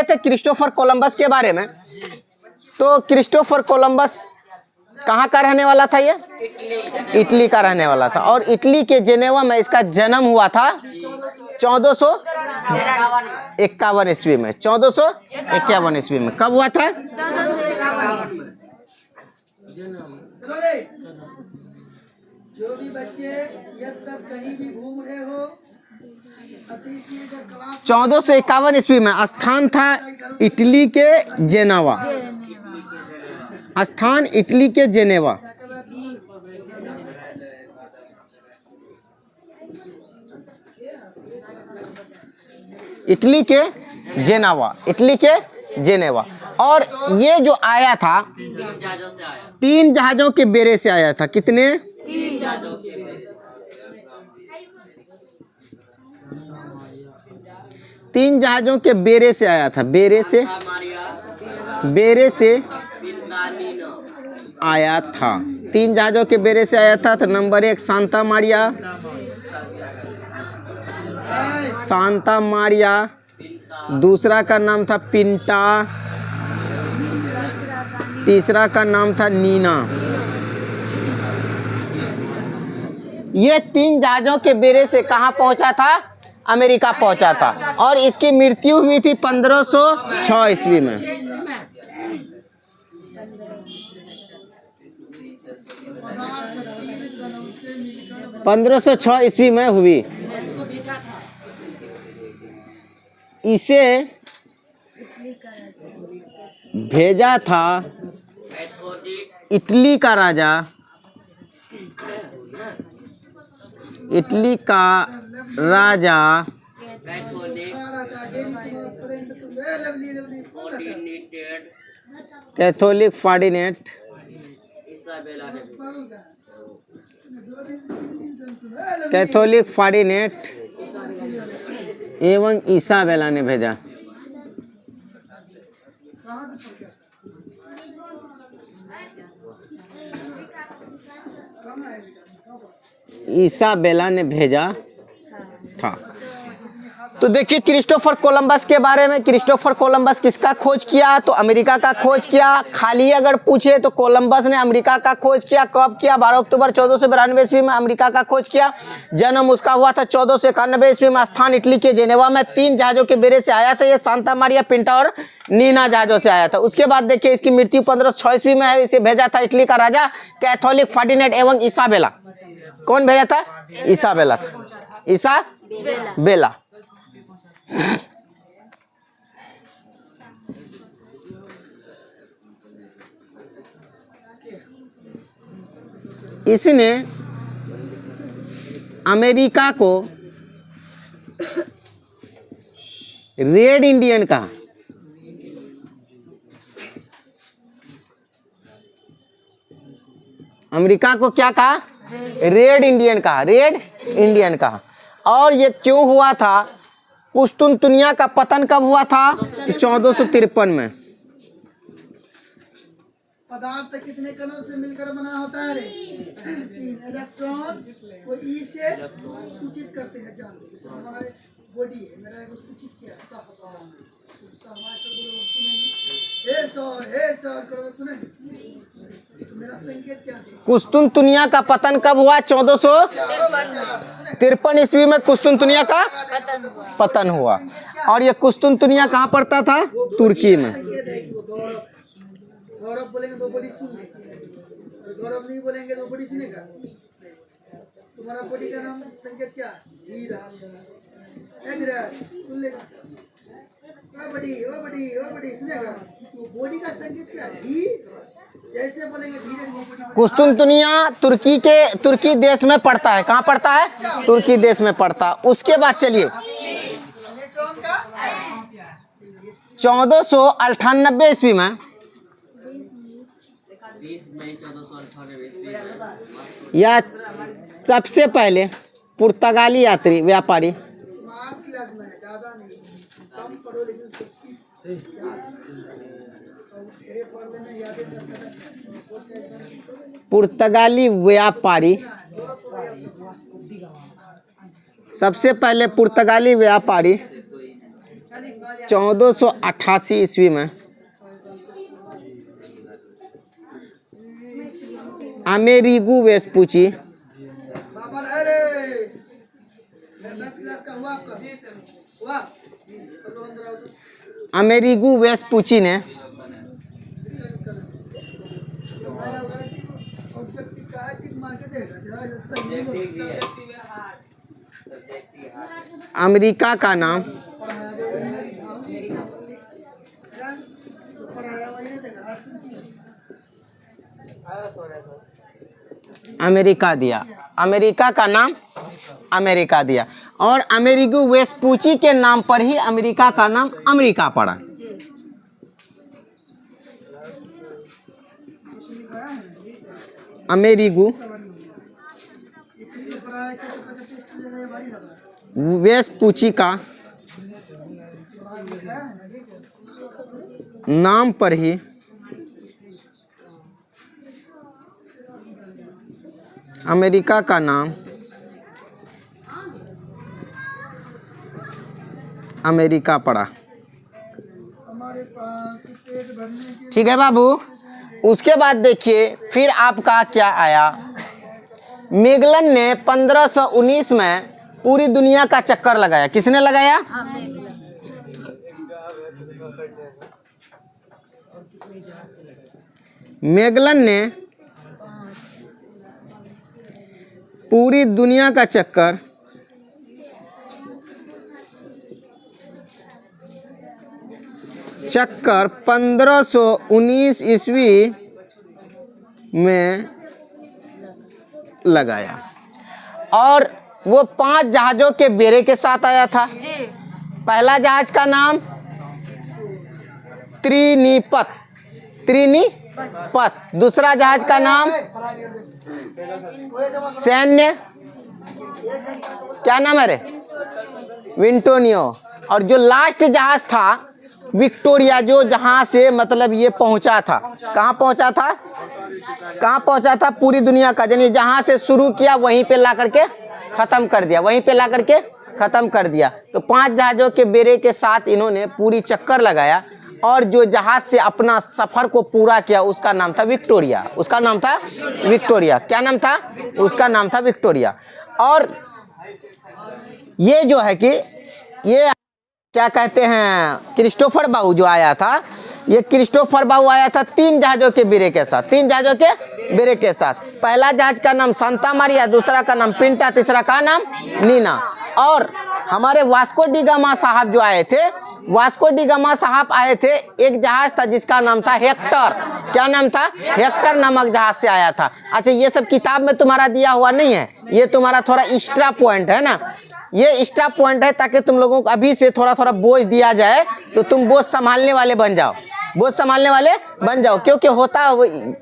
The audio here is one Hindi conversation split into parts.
थे क्रिस्टोफर कोलंबस के बारे में। तो क्रिस्टोफर कोलंबस कहाँ का रहने वाला था? ये इटली का रहने वाला था और इटली के जेनेवा में इसका जन्म हुआ था 1451 ईस्वी में। 1451 ईस्वी में कब हुआ था? जो भी बच्चे अब तक कहीं भी घूम रहे हो, 1451 ईस्वी में स्थान था इटली के जेनेवा। स्थान इटली के जेनेवा। इटली के जेनेवा, इटली के जेनेवा। और ये जो आया था 3 जहाजों के बेड़े से आया था। कितने? 3 जहाजों के बेड़े से आया था। बेड़े से आया था। 3 जहाजों के बेड़े से आया था। तो नंबर 1 सांता मारिया, दूसरा का नाम था पिंटा, तीसरा का नाम था नीना। ये 3 जहाजों के बेड़े से कहाँ पहुंचा था? अमेरिका पहुंचा था। और इसकी मृत्यु हुई थी 1506 ईस्वी में। 1506 ईस्वी में हुई। इसे भेजा था इटली का राजा, कैथोलिक फर्डिनेंड एवं इसाबेला ने भेजा। इसाबेला ने भेजा था। तो देखिए क्रिस्टोफर कोलंबस के बारे में। क्रिस्टोफर कोलंबस किसका खोज किया? तो अमेरिका का खोज किया। खाली अगर पूछे तो कोलंबस ने अमेरिका का खोज किया। कब किया? 12 अक्टूबर 1492 ईस्वी में अमेरिका का खोज किया। जन्म उसका हुआ था 1491 ईस्वी में। स्थान इटली के जेनेवा में। 3 जहाजों के बेड़े से आया था। ये सांता मारिया, पिंटा और नीना जहाजों से आया था। उसके बाद देखिए इसकी मृत्यु 1506 ईस्वी में है। इसे भेजा था इटली का राजा कैथोलिक फर्डिनेंड एवं इसाबेला। कौन भेजा था? इसाबेला। इसाबेला। इसने अमेरिका को रेड इंडियन कहा। अमेरिका को क्या कहा? रेड इंडियन कहा। रेड इंडियन कहा। और ये क्यों हुआ था? कुस्तुनतुनिया का पतन कब हुआ था? 1453 में। पदार्थ कितने कणों से मिलकर बना होता है? 3 इलेक्ट्रॉन को ई से सूचित करते हैं। जान जैसे हमारा बॉडी है, मेरा एक सूचित किया सब मेरा संकेत क्या है? कुस्तुनतुनिया का पतन कब हुआ? 1453 ईस्वी में कुस्तुनतुनिया का पतन हुआ। और ये कुस्तुनतुनिया कहाँ पड़ता था? तुर्की में। गौरव बोलेंगे तो बड़ी सुन लेगा, गौरव नहीं बोलेंगे तो बड़ी सुनेगा। तुम्हारा बॉडी का नाम संकेत क्या है? धीरज। धीरज सुन लेगा। ओ बड़ी सुनेगा। तो बॉडी का संकेत क्या है? जैसे बोलेंगे धीरज। कुस्तुनतुनिया तुर्की देश में पड़ता है। कहाँ पड़ता है? तुर्की देश में पड़ता। उसके बाद चलिए 1498 ईस्वी में या सबसे पहले पुर्तगाली यात्री व्यापारी सबसे पहले पुर्तगाली व्यापारी 1488 ईस्वी में अमेरिगो वेस्पुची बाबा अरे 10 क्लास का हुआ आपका हुआ सब लोग अंदर आओ तो अमेरिगो वेस्पुची ने इसका आया होगा कि ऑब्जेक्टिव का है टिक मार के देगा जरा सही अमेरिका का नाम अमेरिका दिया। अमेरिका का नाम अमेरिका दिया और अमेरिगो वेस्पुची के नाम पर ही अमेरिका का नाम अमेरिका पड़ा। अमेरिगो वेस्पुची का नाम पर ही अमेरिका का नाम अमेरिका पड़ा। हमारे पास पेट भरने के ठीक है बाबू। उसके बाद देखिए फिर आपका क्या आया। मेगलन ने 1519 में पूरी दुनिया का चक्कर लगाया। किसने लगाया? मेगलन ने पूरी दुनिया का चक्कर चक्कर 1519 ईस्वी में लगाया और वो 5 जहाज़ों के बेड़े के साथ आया था। पहला जहाज का नाम त्रिनिपत, त्रिनिपत। दूसरा जहाज का नाम सैन्य, क्या नाम है रे? विंटोनियो। और जो लास्ट जहाज था विक्टोरिया, जो जहां से मतलब ये पहुंचा था। कहां पहुंचा था? कहां पहुंचा था? पूरी दुनिया का, यानी जहां से शुरू किया वहीं पे ला करके खत्म कर दिया, वहीं पे ला करके खत्म कर दिया। तो 5 जहाजों के बेड़े के साथ इन्होंने पूरी चक्कर लगाया और जो जहाज से अपना सफर को पूरा किया उसका नाम था विक्टोरिया। उसका नाम था विक्टोरिया। क्या नाम था? उसका नाम था विक्टोरिया। और ये जो है कि ये क्या कहते हैं, क्रिस्टोफर बाऊ जो आया था, ये क्रिस्टोफर बाऊ आया था 3 जहाजों के बेड़े के साथ। 3 जहाजों के बेड़े के साथ। पहला जहाज का नाम सांता मारिया, दूसरा का नाम पिंटा, तीसरा का नाम नीना। और हमारे वास्को डी गामा साहब जो आए थे, वास्को डी गामा साहब आए थे, एक जहाज था जिसका नाम था हेक्टर। क्या नाम था? हेक्टर नामक जहाज से आया था। अच्छा, ये सब किताब में तुम्हारा दिया हुआ नहीं है, ये तुम्हारा थोड़ा एक्स्ट्रा पॉइंट है ना, ये एक्स्ट्रा पॉइंट है ताकि तुम लोगों को अभी से थोड़ा थोड़ा बोझ दिया जाए तो तुम बोझ संभालने वाले बन जाओ, बोझ संभालने वाले बन जाओ। क्योंकि होता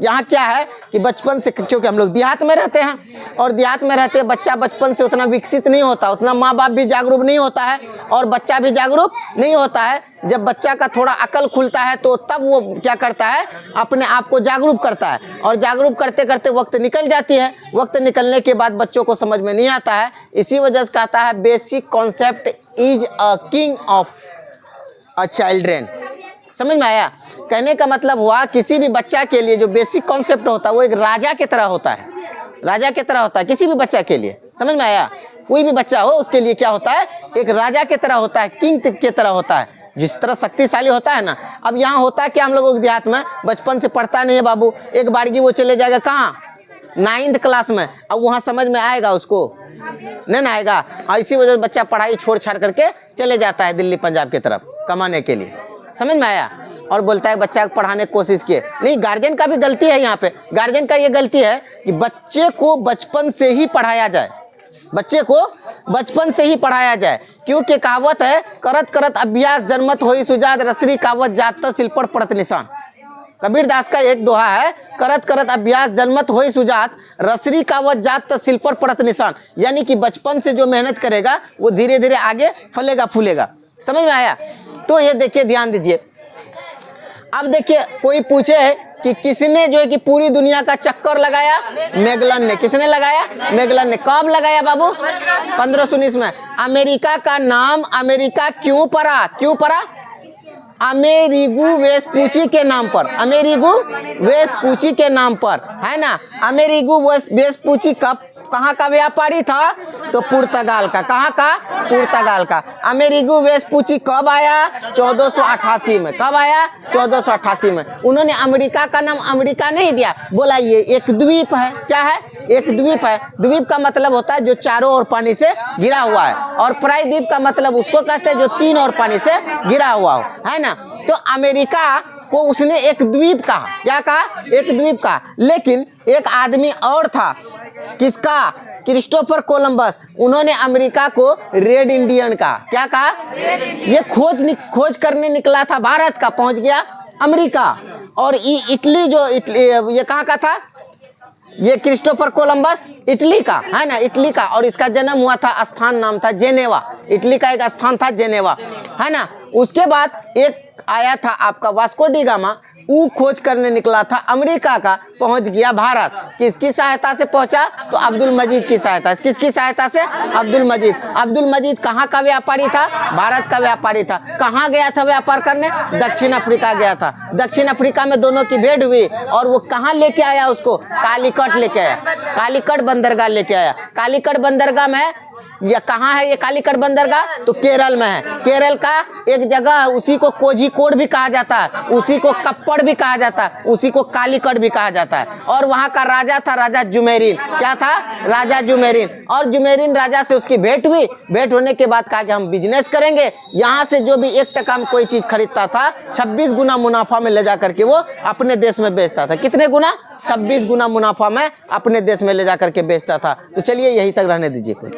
यहाँ क्या है कि बचपन से, क्योंकि हम लोग देहात में रहते हैं और देहात में रहते बच्चा बचपन से उतना विकसित नहीं होता, उतना माँ बाप भी जागरूक नहीं होता है और बच्चा भी जागरूक नहीं होता है। जब बच्चा का थोड़ा अकल खुलता है तो तब वो क्या करता है, अपने आप को जागरूक करता है और जागरूक करते करते वक्त निकल जाती है। वक्त निकलने के बाद बच्चों को समझ में नहीं आता है। इसी वजह से कहता है basic concept is a king of a children. समझ में आया? कहने का मतलब हुआ किसी भी बच्चा के लिए जो बेसिक कॉन्सेप्ट होता है वो एक राजा की तरह होता है, राजा की तरह होता है किसी भी बच्चा के लिए। समझ में आया? कोई भी बच्चा हो उसके लिए क्या होता है, एक राजा की तरह होता है, किंग की तरह होता है, जिस तरह शक्तिशाली होता है ना। अब यहाँ होता है कि हम लोगों के देहात में बचपन से पढ़ता नहीं है बाबू, एक बारगी वो चले जाएगा कहाँ, 9th क्लास में, अब वहाँ समझ में आएगा उसको? नहीं ना आएगा। और इसी वजह से बच्चा पढ़ाई छोड़ छाड़ करके चले जाता है दिल्ली पंजाब की तरफ कमाने के लिए। समझ में आया? और बोलता है बच्चा को पढ़ाने की कोशिश किए। नहीं, गार्जियन का भी गलती है यहाँ पे। गार्जियन का ये गलती है कि बच्चे को बचपन से ही पढ़ाया जाए, बच्चे को बचपन से ही पढ़ाया जाए। क्योंकि कहावत है, करत करत अभ्यास जन्मत होई सुजात, रसरी कावत जात सिल पर पड़त निशान। कबीर दास का एक दोहा है, करत करत अभ्यास जन्मत होई सुजात, रसरी कावत जात सिल पर पड़त निशान। यानी कि बचपन से जो मेहनत करेगा वो धीरे धीरे आगे फलेगा फूलेगा। समझ में आया? तो ये देखिए, ध्यान दीजिए। अब देखिए, कोई पूछे कि किसने जो है कि पूरी दुनिया का चक्कर लगाया? मैगलन ने। किसने लगाया? मैगलन ने। कब लगाया बाबू? 1519 में। अमेरिका का नाम अमेरिका क्यों पड़ा? क्यों पड़ा? अमेरिगो वेस्पुची के नाम पर। अमेरिगो वेस्पुची के नाम पर, है ना। अमेरिगो वेस्पुची कहाँ का व्यापारी था? तो पुर्तगाल का। कहाँ का? पुर्तगाल का। अमेरिगो वेस्पुची कब आया? 1488 में। कब आया? 1488 में। उन्होंने अमेरिका का नाम अमेरिका नहीं दिया, बोला ये एक द्वीप है। क्या है? एक द्वीप है। द्वीप का मतलब होता है जो चारों ओर पानी से गिरा हुआ है, और प्रायद्वीप का मतलब उसको कहते हैं जो तीन ओर पानी से गिरा हुआ हो, है ना। तो अमेरिका को उसने एक द्वीप कहा। क्या कहा? एक द्वीप कहा। लेकिन एक आदमी और था, किसका? Christopher Columbus. उन्होंने अमेरिका को रेड इंडियन कहा। क्या कहा? ये खोज करने निकला था भारत का, पहुंच गया अमेरिका। और इटली जो ये कहाँ का था? ये क्रिस्टोफर कोलंबस इटली का, है ना, इटली का। और इसका जन्म हुआ था, स्थान नाम था जेनेवा। इटली का एक स्थान था जेनेवा, है ना। उसके बाद एक आया था आपका वास्को डी गामा, वो खोज करने निकला था अमेरिका का, पहुंच गया भारत। किसकी सहायता से पहुंचा? तो अब्दुल मजीद की सहायता से। किसकी सहायता से? अब्दुल मजीद। अब्दुल मजीद कहाँ का व्यापारी था? भारत का व्यापारी था। कहाँ गया था व्यापार करने? दक्षिण अफ्रीका गया था। दक्षिण अफ्रीका में दोनों की भेंट हुई, और वो कहाँ लेके आया उसको? कालीकट लेके आया। कालीकट बंदरगाह लेके आया। कालीकट बंदरगाह में या कहाँ है ये कालीकट बंदरगाह? तो केरल में है। केरल का एक जगह, उसी को कोझिकोड भी कहा जाता है, उसी को कप्पड़ भी कहा जाता है, उसी को कालीकट भी कहा जाता है। और वहाँ का राजा था राजा जुमेरिन। क्या था? राजा जुमेरिन। और जुमेरिन राजा से उसकी भेंट हुई। भेंट होने के बाद कहा कि हम बिजनेस करेंगे। यहाँ से जो भी 1 टका में कोई चीज खरीदता था, 26 गुना मुनाफा में ले जा करके वो अपने देश में बेचता था। कितने गुना? 26 गुना मुनाफा में अपने देश में ले जा करके बेचता था। तो चलिए यहीं तक रहने दीजिए। कोई